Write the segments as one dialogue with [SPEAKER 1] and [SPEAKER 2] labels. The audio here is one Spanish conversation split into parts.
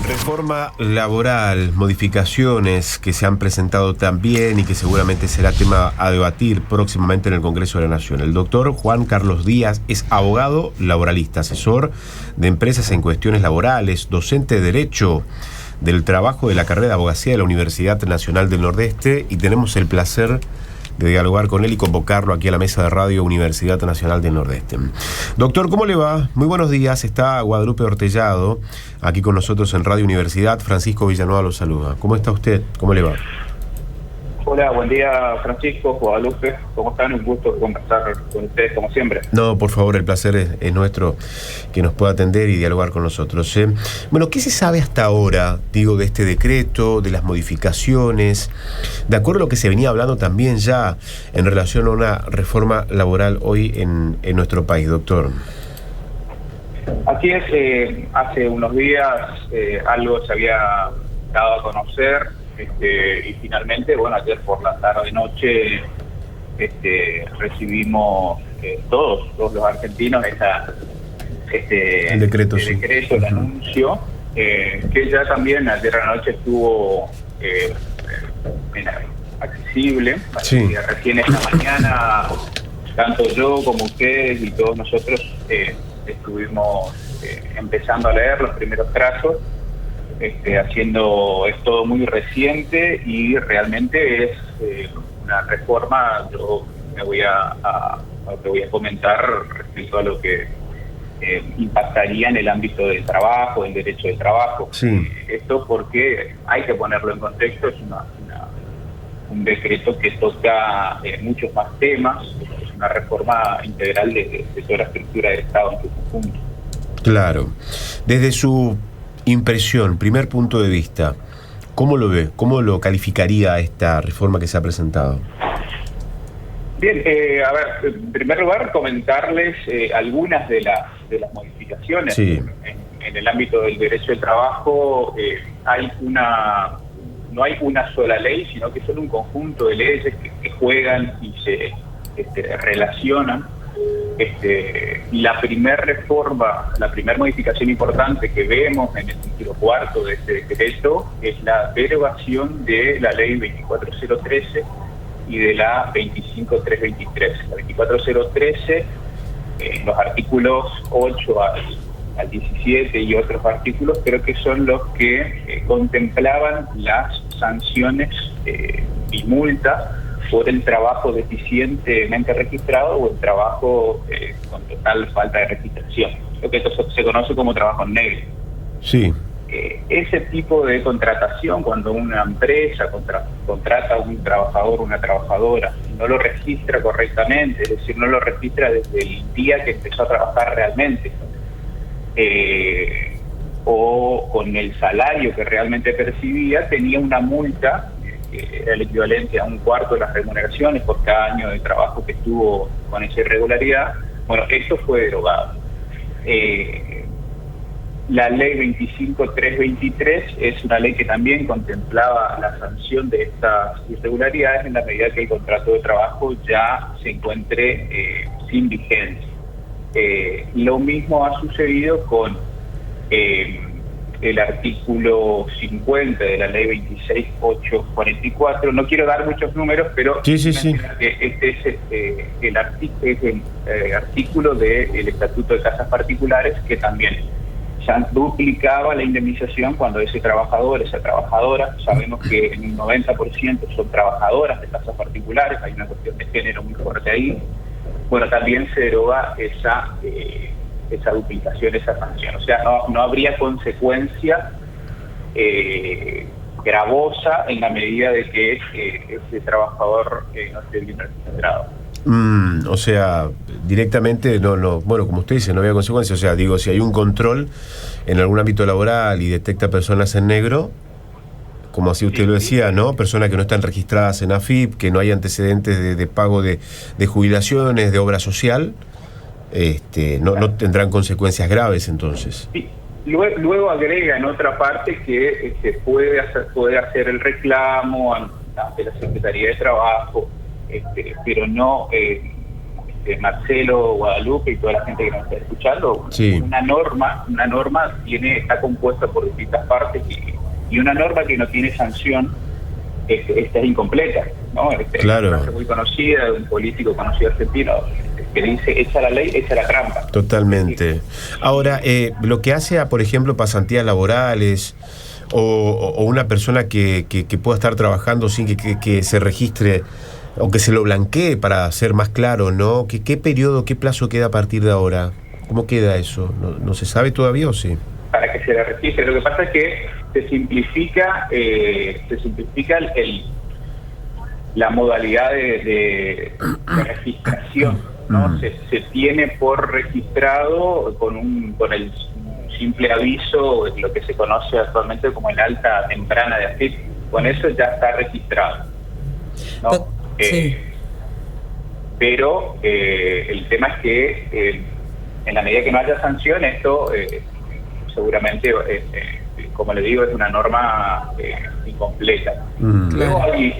[SPEAKER 1] Reforma laboral, modificaciones que se han presentado también y que seguramente será tema a debatir próximamente en el Congreso de la Nación. El doctor Juan Carlos Díaz es abogado laboralista, asesor de empresas en cuestiones laborales, docente de Derecho del Trabajo de la carrera de Abogacía de la Universidad Nacional del Nordeste, y tenemos el placer de dialogar con él y convocarlo aquí a la mesa de radio Universidad Nacional del Nordeste. Doctor, ¿cómo le va? Muy buenos días. Está Guadalupe Ortellado aquí con nosotros en Radio Universidad. Francisco Villanueva lo saluda. ¿Cómo está usted? ¿Cómo le va?
[SPEAKER 2] Hola, buen día, Francisco, Guadalupe. ¿Cómo están? Un gusto conversar con ustedes, como siempre.
[SPEAKER 1] No, por favor, el placer es nuestro que nos pueda atender y dialogar con nosotros. Bueno, ¿qué se sabe hasta ahora, digo, de este decreto, de las modificaciones, de acuerdo a lo que se venía hablando también ya en relación a una reforma laboral hoy en nuestro país, doctor?
[SPEAKER 2] Así es, hace unos días algo se había dado a conocer. Y finalmente, bueno, ayer por la tarde-noche recibimos todos los argentinos el decreto, el anuncio, que ya también ayer a la noche estuvo accesible.
[SPEAKER 1] Sí.
[SPEAKER 2] Recién esta mañana, tanto yo como ustedes y todos nosotros estuvimos empezando a leer los primeros trazos. Es todo muy reciente y realmente es una reforma. Yo te voy a comentar respecto a lo que impactaría en el ámbito del trabajo, el derecho del trabajo.
[SPEAKER 1] Sí.
[SPEAKER 2] Esto porque hay que ponerlo en contexto, es un decreto que toca muchos más temas, es una reforma integral de toda la estructura del Estado en su conjunto.
[SPEAKER 1] Claro. Desde su impresión, primer punto de vista, ¿cómo lo ve? ¿Cómo lo calificaría esta reforma que se ha presentado?
[SPEAKER 2] Bien, a ver, en primer lugar, comentarles algunas de las modificaciones.
[SPEAKER 1] Sí.
[SPEAKER 2] En el ámbito del derecho del trabajo no hay una sola ley, sino que son un conjunto de leyes que juegan y se relacionan. La primera reforma, la primera modificación importante que vemos en el título cuarto de este decreto es la derogación de la ley 24013 y de la 25323. La 24013, los artículos 8 al 17 y otros artículos, creo que son los que contemplaban las sanciones y multas por el trabajo deficientemente registrado o el trabajo con total falta de registración, lo que se conoce como trabajo en negro.
[SPEAKER 1] Sí.
[SPEAKER 2] Ese tipo de contratación, cuando una empresa contrata a un trabajador o una trabajadora y no lo registra correctamente, es decir, no lo registra desde el día que empezó a trabajar realmente, o con el salario que realmente percibía, tenía una multa que era el equivalente a un cuarto de las remuneraciones por cada año de trabajo que estuvo con esa irregularidad. Bueno, esto fue derogado. La ley 25323 es una ley que también contemplaba la sanción de estas irregularidades en la medida que el contrato de trabajo ya se encuentre sin vigencia. Lo mismo ha sucedido con el artículo 50 de la ley 26844. No quiero dar muchos números, pero
[SPEAKER 1] sí.
[SPEAKER 2] Que este es el artículo del Estatuto de Casas Particulares, que también ya duplicaba la indemnización cuando ese trabajador, esa trabajadora, sabemos que en un 90% son trabajadoras de casas particulares, hay una cuestión de género muy fuerte ahí. Bueno, también se deroga esa duplicación, esa sanción. O sea, no habría consecuencia gravosa en la medida de que ese trabajador no esté bien registrado.
[SPEAKER 1] O sea, directamente no, bueno, como usted dice, no había consecuencia. O sea, digo, si hay un control en algún ámbito laboral y detecta personas en negro, como así usted lo decía, ¿no? Personas que no están registradas en AFIP, que no hay antecedentes de pago de jubilaciones, de obra social, no tendrán consecuencias graves entonces.
[SPEAKER 2] Sí. Luego agrega en otra parte que puede hacer el reclamo ante la Secretaría de Trabajo, pero no Marcelo, Guadalupe y toda la gente que nos está escuchando,
[SPEAKER 1] sí.
[SPEAKER 2] Una norma está compuesta por distintas partes y una norma que no tiene sanción, esta es incompleta, ¿no?
[SPEAKER 1] Claro.
[SPEAKER 2] Una frase muy conocida de un político conocido argentino que dice: echa la ley, echa la trampa.
[SPEAKER 1] Totalmente. Ahora, lo que hace a, por ejemplo, pasantías laborales o una persona que pueda estar trabajando sin que se registre o que se lo blanquee, para ser más claro, ¿no? ¿Qué periodo, qué plazo queda a partir de ahora? ¿Cómo queda eso? ¿No se sabe todavía o sí?
[SPEAKER 2] Para que se le registre. Lo que pasa es que se simplifica la modalidad de registración, ¿no? Se tiene por registrado con el simple aviso, lo que se conoce actualmente como el alta temprana de AFIP. Con eso ya está registrado, ¿no?
[SPEAKER 3] Sí.
[SPEAKER 2] Pero el tema es que en la medida que no haya sanción, esto seguramente, como le digo, es una norma incompleta. Luego hay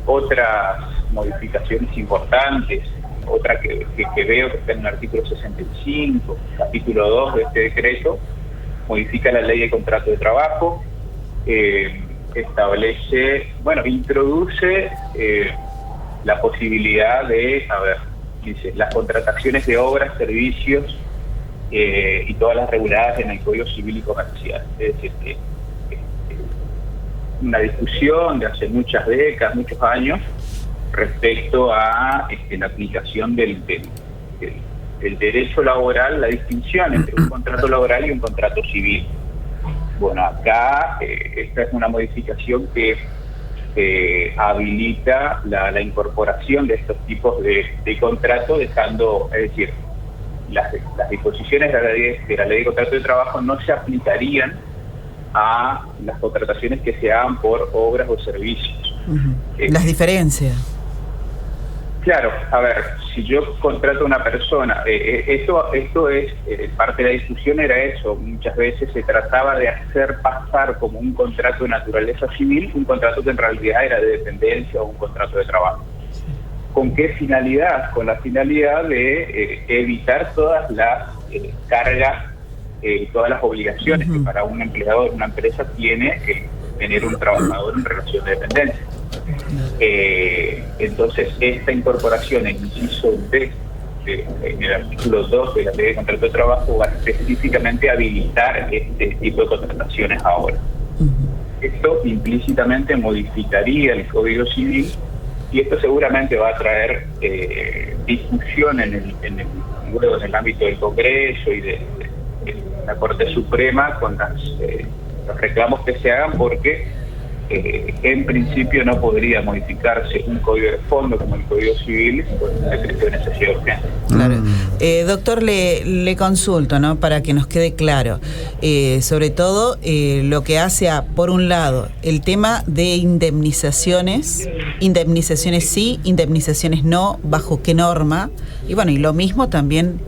[SPEAKER 2] otras modificaciones importantes. Otra que veo que está en el artículo 65, capítulo 2 de este decreto, modifica la ley de contrato de trabajo, introduce la posibilidad de, dice, las contrataciones de obras, servicios y todas las reguladas en el Código Civil y Comercial. Es decir, una discusión de hace muchas décadas, muchos años, respecto a la aplicación del derecho laboral, la distinción entre un contrato laboral y un contrato civil. Bueno, acá esta es una modificación que habilita la incorporación de estos tipos de contrato, dejando, es decir, las disposiciones de la ley de contrato de trabajo no se aplicarían a las contrataciones que se hagan por obras o servicios.
[SPEAKER 3] Las diferencias.
[SPEAKER 2] Claro, a ver, si yo contrato a una persona, esto es, parte de la discusión era eso, muchas veces se trataba de hacer pasar como un contrato de naturaleza civil, un contrato que en realidad era de dependencia o un contrato de trabajo. ¿Con qué finalidad? Con la finalidad de evitar todas las cargas, todas las obligaciones que para un empleador, una empresa, tiene tener un trabajador en relación de dependencia. Entonces, esta incorporación en inciso D en el artículo 2 de la ley de contrato de trabajo va específicamente a habilitar este tipo de contrataciones ahora. Esto implícitamente modificaría el Código Civil y esto seguramente va a traer discusión en el ámbito del Congreso y de la Corte Suprema con los reclamos que se hagan, porque en principio no podría modificarse un código de fondo como el Código Civil con un decreto de necesidad de urgencia.
[SPEAKER 3] Claro. Doctor, le consulto, ¿no? Para que nos quede claro, sobre todo lo que hace por un lado, el tema de indemnizaciones sí, indemnizaciones no, bajo qué norma, y bueno, y lo mismo también,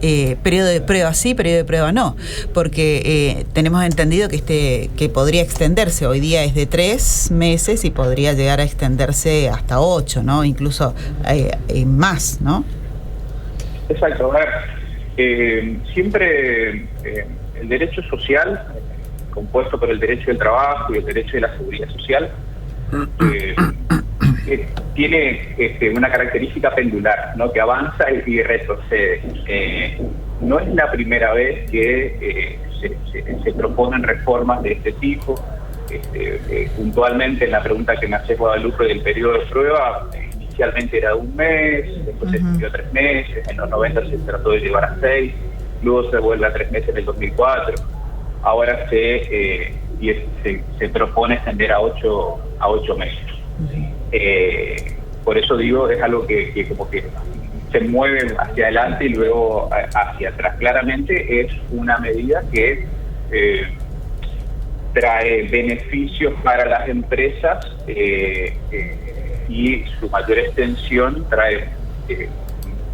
[SPEAKER 3] periodo de prueba sí, periodo de prueba no, porque tenemos entendido que podría extenderse, hoy día es de 3 meses y podría llegar a extenderse hasta 8, ¿no? Incluso más, ¿no?
[SPEAKER 2] Exacto. A ver, siempre el derecho social, compuesto por el derecho del trabajo y el derecho de la seguridad social, tiene una característica pendular, ¿no? Que avanza y retrocede. No es la primera vez que se proponen reformas de este tipo. Puntualmente en la pregunta que me hace Guadalupe del periodo de prueba, inicialmente era de 1 mes, después se extendió a 3 meses, en los 90 se trató de llevar a 6, luego se vuelve a 3 meses en el 2004, ahora se propone extender a 8 meses. Por eso digo, es algo que como que se mueve hacia adelante y luego hacia atrás. Claramente es una medida que trae beneficios para las empresas y su mayor extensión trae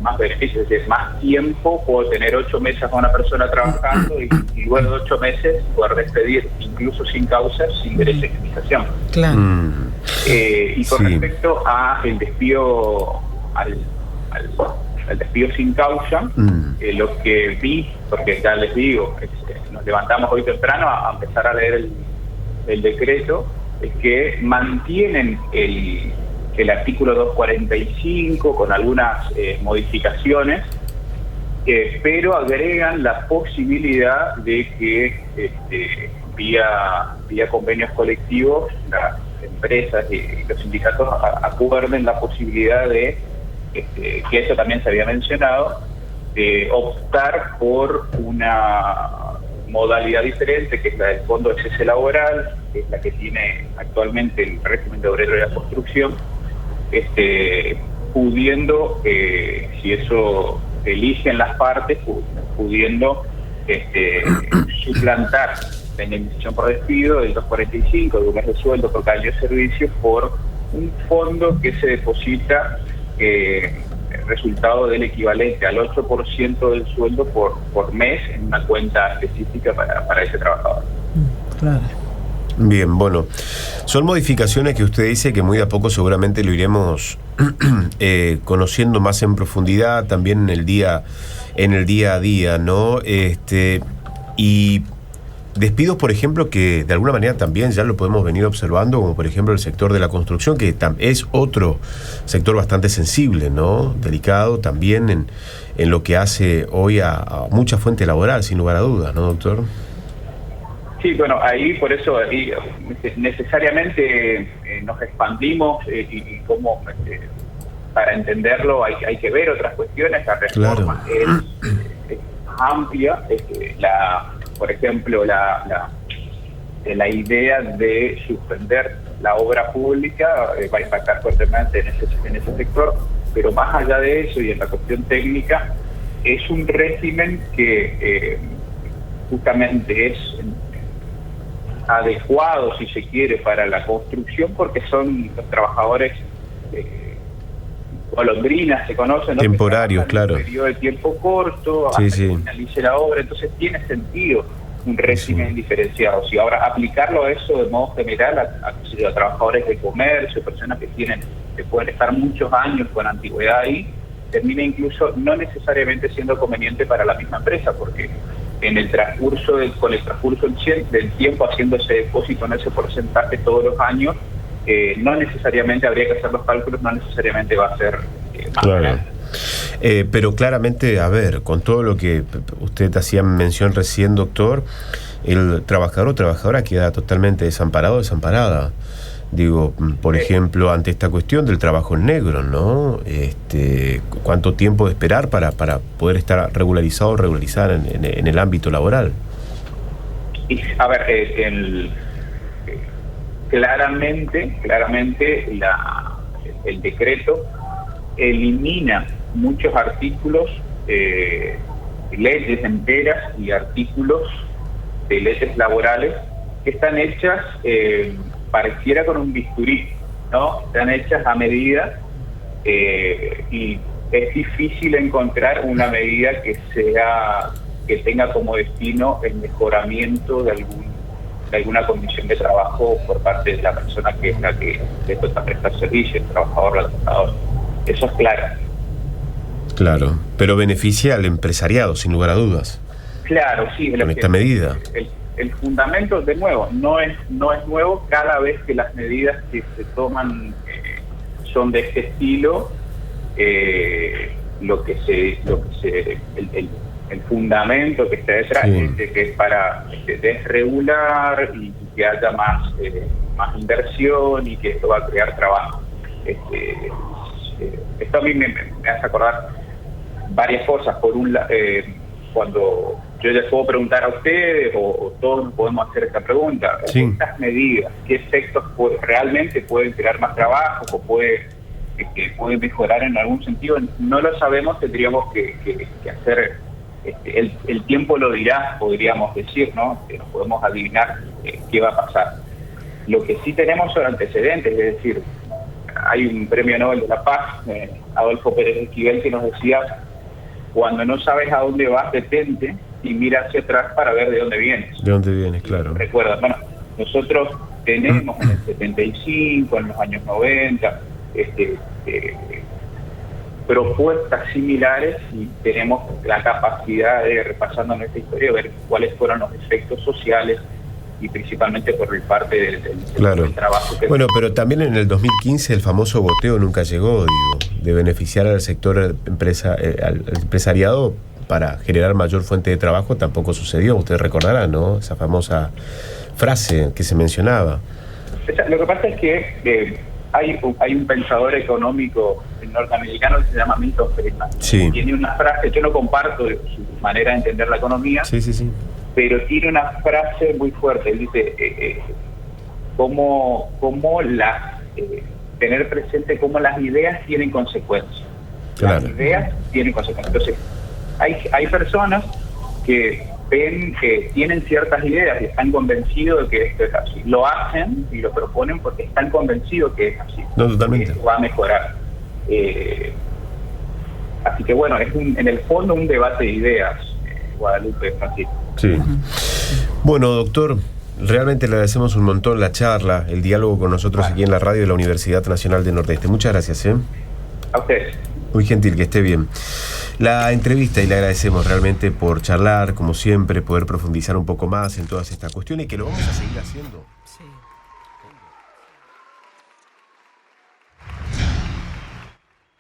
[SPEAKER 2] más beneficios, es decir, más tiempo. Puedo tener 8 meses a una persona trabajando y luego de 8 meses poder despedir, incluso sin causa, sin derecho a indemnización.
[SPEAKER 3] Claro.
[SPEAKER 2] Y con respecto a el despido al el despido sin causa. Lo que vi, porque ya les digo, nos levantamos hoy temprano a empezar a leer el decreto, es que mantienen el artículo 245 con algunas modificaciones, pero agregan la posibilidad de que vía convenios colectivos las empresas y los sindicatos acuerden la posibilidad de, que eso también se había mencionado, de optar por una modalidad diferente, que es la del fondo de cese laboral, que es la que tiene actualmente el régimen de obrero de la construcción, pudiendo, si eso eligen las partes, pudiendo suplantar la indemnización por despido del 245 de un mes de sueldo por cada año de servicio por un fondo que se deposita resultado del equivalente al 8% del sueldo por mes en una cuenta específica para ese trabajador.
[SPEAKER 3] Claro.
[SPEAKER 1] Bien, bueno, son modificaciones que usted dice que muy de a poco seguramente lo iremos conociendo más en profundidad también en el día a día, ¿no? Y despidos, por ejemplo, que de alguna manera también ya lo podemos venir observando, como por ejemplo el sector de la construcción, que es otro sector bastante sensible, ¿no? Delicado también en lo que hace hoy a mucha fuente laboral, sin lugar a dudas, ¿no, doctor?
[SPEAKER 2] Sí, bueno, ahí por eso necesariamente nos expandimos y cómo, para entenderlo hay que ver otras cuestiones. La reforma es amplia, por ejemplo, la idea de suspender la obra pública va a impactar fuertemente en ese sector, pero más allá de eso y en la cuestión técnica, es un régimen que justamente es adecuado, si se quiere, para la construcción, porque son los trabajadores golondrinas, se conocen, ¿no?
[SPEAKER 1] Temporarios, claro.
[SPEAKER 2] Un periodo de tiempo corto, hasta que finalice la obra, entonces tiene sentido un régimen diferenciado. Si ahora aplicarlo a eso de modo general a trabajadores de comercio, personas que pueden estar muchos años con antigüedad ahí, termina incluso no necesariamente siendo conveniente para la misma empresa, porque con el transcurso del tiempo haciendo ese depósito en ese porcentaje todos los años, no necesariamente habría que hacer los cálculos, no necesariamente va a ser más grande.
[SPEAKER 1] Pero claramente, a ver, con todo lo que usted hacía mención recién, doctor, el trabajador o trabajadora queda totalmente desamparado o desamparada. Digo, por ejemplo, ante esta cuestión del trabajo en negro, ¿no? ¿Cuánto tiempo de esperar para poder estar regularizado o regularizar en el ámbito laboral?
[SPEAKER 2] Y, a ver, claramente el decreto elimina muchos artículos, leyes enteras y artículos de leyes laborales que están hechas pareciera con un bisturí, ¿no? Están hechas a medida y es difícil encontrar una medida que tenga como destino el mejoramiento de alguna condición de trabajo por parte de la persona que es la que le toca prestar servicio, el trabajador o el trabajador. Eso es claro.
[SPEAKER 1] Claro, pero beneficia al empresariado, sin lugar a dudas.
[SPEAKER 2] Claro, sí.
[SPEAKER 1] Con esta medida.
[SPEAKER 2] El fundamento, de nuevo, no es nuevo. Cada vez que las medidas que se toman son de este estilo, el fundamento que está detrás es que es para desregular y que haya más inversión y que esto va a crear trabajo. Esto a mí me hace acordar varias cosas. Por un lado, cuando yo les puedo preguntar a ustedes o todos nos podemos hacer esta pregunta, estas medidas, ¿qué efectos realmente pueden crear más trabajo o pueden mejorar en algún sentido? No lo sabemos, tendríamos que hacer, el tiempo lo dirá, podríamos decir, ¿no? Que nos podemos adivinar qué va a pasar. Lo que sí tenemos son antecedentes, es decir, hay un premio Nobel de la Paz, Adolfo Pérez Esquivel, que nos decía: cuando no sabes a dónde vas, detente y mira hacia atrás para ver de dónde vienes.
[SPEAKER 1] De dónde vienes, claro.
[SPEAKER 2] Recuerda, bueno, nosotros tenemos en el 75, en los años 90, propuestas similares y tenemos la capacidad de, repasando nuestra historia, ver cuáles fueron los efectos sociales y principalmente por el parte del trabajo.
[SPEAKER 1] Bueno, pero también en el 2015 el famoso goteo nunca llegó, digo, de beneficiar al sector al empresariado para generar mayor fuente de trabajo tampoco sucedió. Ustedes recordarán, ¿no? Esa famosa frase que se mencionaba.
[SPEAKER 2] Lo que pasa es que hay un pensador económico norteamericano que se llama Milton Friedman.
[SPEAKER 1] Sí.
[SPEAKER 2] Tiene una frase, yo no comparto su manera de entender la economía,
[SPEAKER 1] sí.
[SPEAKER 2] pero tiene una frase muy fuerte. Él dice, tener presente cómo las ideas tienen consecuencias.
[SPEAKER 1] Claro.
[SPEAKER 2] Las ideas tienen consecuencias. Entonces, hay personas que ven que tienen ciertas ideas y están convencidos de que esto es así. Lo hacen y lo proponen porque están convencidos que es así.
[SPEAKER 1] No, totalmente.
[SPEAKER 2] Que esto va a mejorar. Así que bueno, es en el fondo un debate de ideas, Guadalupe, Francisco.
[SPEAKER 1] Sí. Bueno, doctor, realmente le agradecemos un montón la charla, el diálogo con nosotros aquí en la radio de la Universidad Nacional del Nordeste. Muchas gracias.
[SPEAKER 2] A ustedes.
[SPEAKER 1] Muy gentil, que esté bien. La entrevista, y le agradecemos realmente por charlar, como siempre, poder profundizar un poco más en todas estas cuestiones, y que lo vamos a seguir haciendo. Sí.